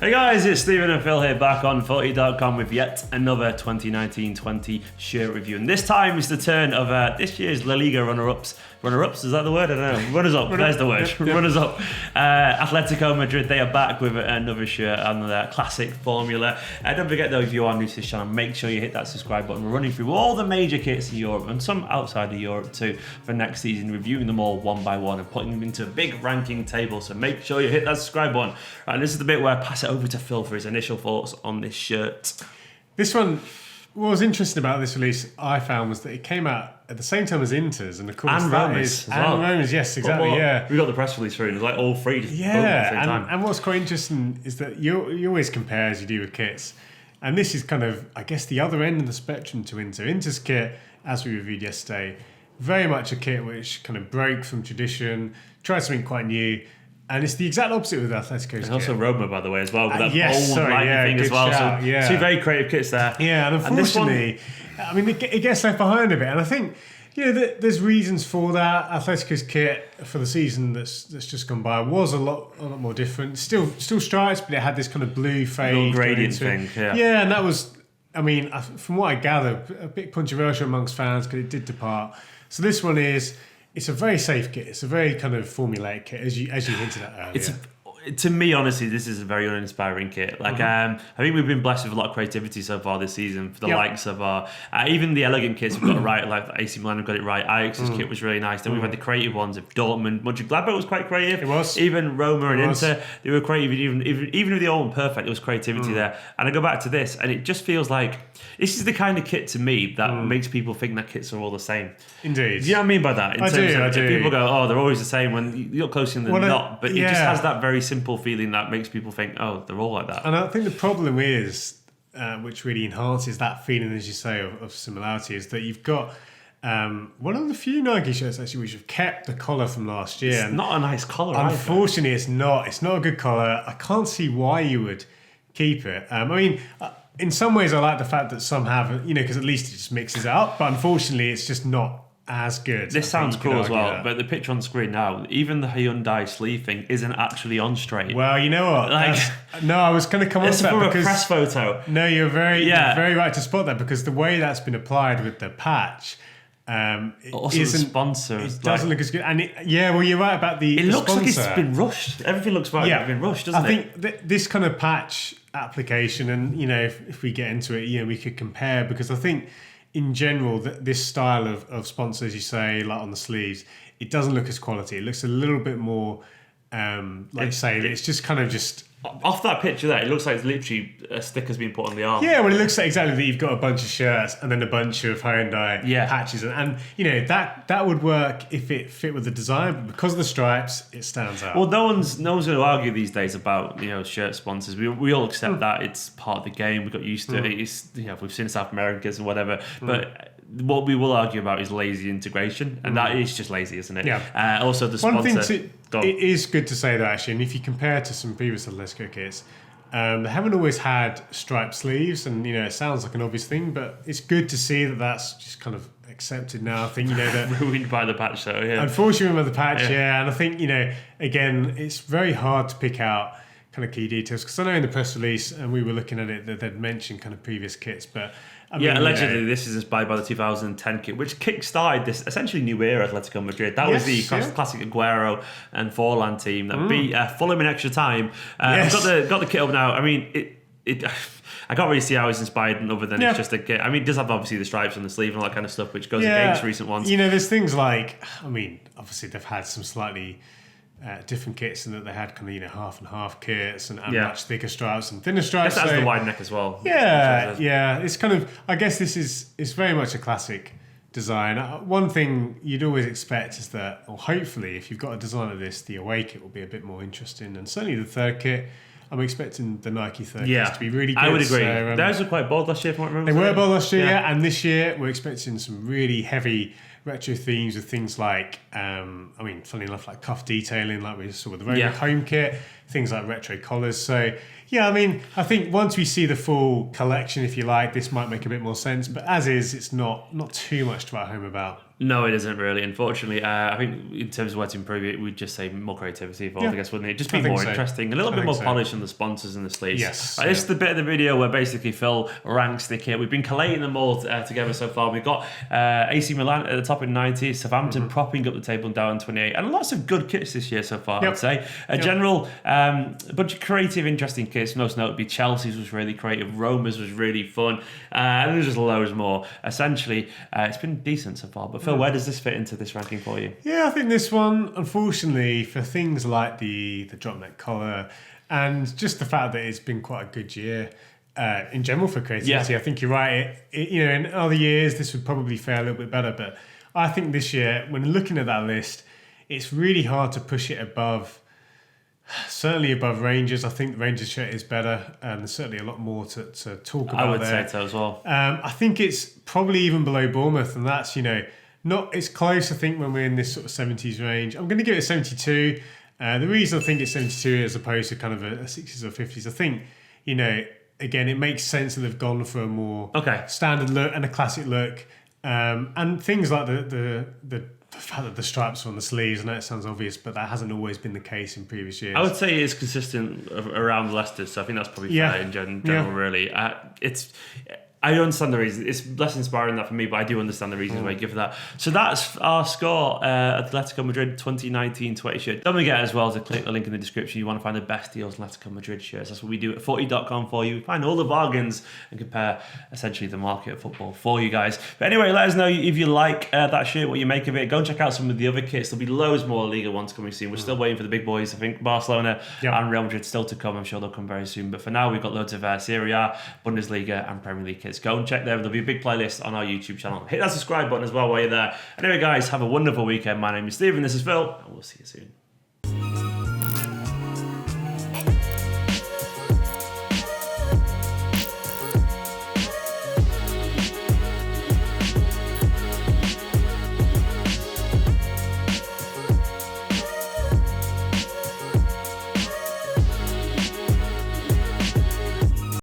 Hey guys, it's Stephen and Phil here back on FOOTY.COM with yet another 2019-20 shirt review. And this time it's the turn of this year's La Liga runners-ups. Runners-ups, is that the word? I don't know. Runners-up, there's the word. Yep. Runners-up. Atletico Madrid, they are back with another shirt on their classic formula. Don't forget though, if you are new to this channel, make sure you hit that subscribe button. We're running through all the major kits in Europe and some outside of Europe too for next season, reviewing them all one by one and putting them into a big ranking table. So make sure you hit that subscribe button. Right, this is the bit where I pass it over to Phil for his initial thoughts on this shirt. This one, what was interesting about this release, I found, was that it came out at the same time as Inter's, and of course Roma's Roma's, yes, exactly, yeah. We got the press release through, and it was like all three just both at the same time. And what's quite interesting is that you always compare as you do with kits, and this is kind of, I guess, the other end of the spectrum to Inter. Inter's kit, as we reviewed yesterday, very much a kit which kind of broke from tradition, tried something quite new. And it's the exact opposite with Atletico's kit. Also Roma, by the way, as well, with that old lightning thing as well. Shout, so two very creative kits there. Yeah, and unfortunately, I mean, it gets left behind a bit. And I think, there's reasons for that. Atletico's kit for the season that's just gone by was a lot more different. Still stripes, but it had this kind of blue fade. Little gradient thing, yeah. Yeah, and that was, I mean, from what I gather, a bit controversial amongst fans because it did depart. So this one it's a very safe kit. It's a very kind of formulaic kit, as you hinted at earlier. To me, honestly, this is a very uninspiring kit. I think we've been blessed with a lot of creativity so far this season for the likes of our even the elegant kits we've got it right. Like AC Milan have got it right. Ajax's kit was really nice. Then we've had the creative ones of Dortmund. Mönchengladbach was quite creative. It was. Even Roma and Inter, they were creative. Even if they all weren't perfect, there was creativity there. And I go back to this, and it just feels like this is the kind of kit to me that makes people think that kits are all the same. Indeed. Do you know what I mean by that? I do. People go, oh, they're always the same when you look closer than not. But it just has that very simple feeling that makes people think, oh, they're all like that. And I think the problem is, which really enhances that feeling, as you say, of similarity, is that you've got one of the few Nike shirts actually which have kept the collar from last year. It's not a nice collar. Unfortunately, it's not. It's not a good collar. I can't see why you would keep it. I mean, in some ways, I like the fact that some have, because at least it just mixes it up. But unfortunately, it's just not as good. This sounds cool as well, but the picture on screen now, even the Hyundai sleeve thing isn't actually on straight. Well, you know what? No, I was going to come on to that because... It's a press photo. No, you're very right to spot that, because the way that's been applied with the patch... also the sponsor. It doesn't look as good. And you're right about the It looks sponsor. like it's been rushed. Everything looks like it's been rushed, doesn't it? I think this kind of patch application, and if we get into it, we could compare, because I think in general this style of sponsor, as you say, like on the sleeves, it doesn't look as quality. It looks a little bit more it's just kind of just... Off that picture there, it looks like it's literally a sticker's been put on the arm. Yeah, well, it looks like exactly that you've got a bunch of shirts and then a bunch of Hyundai patches. And that would work if it fit with the design, but because of the stripes, it stands out. Well, no one's going to argue these days about, shirt sponsors. We all accept that it's part of the game. We got used to it. It's, we've seen South Americans and whatever. But what we will argue about is lazy integration, and that is just lazy, isn't it? Yeah. Also, the sponsor... One thing it is good to say that, actually, and if you compare to some previous Atletico kits, they haven't always had striped sleeves, and it sounds like an obvious thing, but it's good to see that that's just kind of accepted now. I think that ruined by the patch, though. Yeah. Unfortunately, ruined by the patch, and I think again, it's very hard to pick out kind of key details, because I know in the press release, and we were looking at it, that they'd mentioned kind of previous kits, but I mean, allegedly this is inspired by the 2010 kit, which kick-started this essentially new era Atletico Madrid. That was the classic Aguero and Forlan team that beat Fulham in extra time. Got the kit up now. I mean, it I can't really see how it's inspired other than it's just a kit. I mean, it does have obviously the stripes on the sleeve and all that kind of stuff, which goes against recent ones. There's things like, I mean, obviously they've had some slightly... different kits, and that they had kind of half and half kits and much thicker stripes and thinner stripes. That's the wide neck as well. It's kind of, I guess it's very much a classic design. One thing you'd always expect is that, or hopefully, if you've got a design of this, the away kit will be a bit more interesting, and certainly the third kit. I'm expecting the Nike third kits to be really good. I would agree. Those were quite bold last year, from what I remember. They were bold last year, and this year we're expecting some really heavy retro themes with things like, funny enough, like cuff detailing, like we saw with the Roman home kit, things like retro collars. So, I think once we see the full collection, if you like, this might make a bit more sense. But as is, it's not too much to write home about. No, it isn't really, unfortunately. I think in terms of where to improve it, we'd just say more creativity involved, I guess, wouldn't it? Just be more interesting, a little bit more polish on the sponsors and the sleeves. Yes. This is the bit of the video where basically Phil ranks the kit. We've been collating them all together so far. We've got AC Milan at the top in 90, Southampton propping up the table down in 28, and lots of good kits this year so far, I'd say. A general bunch of creative, interesting kits. Most notably, Chelsea's was really creative, Roma's was really fun, and there's just loads more. Essentially, it's been decent so far, but Phil, where does this fit into this ranking for you? Yeah, I think this one, unfortunately, for things like the drop neck collar and just the fact that it's been quite a good year in general for creativity, I think you're right. In other years, this would probably fare a little bit better, but I think this year, when looking at that list, it's really hard to push it above. Certainly above Rangers. I think the Rangers shirt is better, and there's certainly a lot more to talk about. I would say so as well. I think it's probably even below Bournemouth, and that's not. It's close. I think when we're in this sort of 70s range, I'm going to give it a 72. The reason I think it's 72 as opposed to kind of a 60s or 50s, I think again it makes sense that they've gone for a more standard look and a classic look, and things like the fact that the stripes are on the sleeves. I know it sounds obvious, but that hasn't always been the case in previous years. I would say it's consistent around Leicester, so I think that's probably fair in general, really. I understand the reasons. It's less inspiring that for me, but I do understand the reasons why you give that. So that's our score. Atletico Madrid 2019-20 shirt. Don't forget as well to click the link in the description. You want to find the best deals on Atletico Madrid shirts. That's what we do at FOOTY.COM for you. We find all the bargains and compare essentially the market of football for you guys. But anyway, let us know if you like that shirt, what you make of it. Go and check out some of the other kits. There'll be loads more Liga ones coming soon. We're still waiting for the big boys. I think Barcelona and Real Madrid still to come. I'm sure they'll come very soon. But for now, we've got loads of Serie A, Bundesliga and Premier League kits. Go and check there. There'll be a big playlist on our YouTube channel. Hit that subscribe button as well while you're there. Anyway, guys, have a wonderful weekend. My name is Stephen. This is Phil, and we'll see you soon.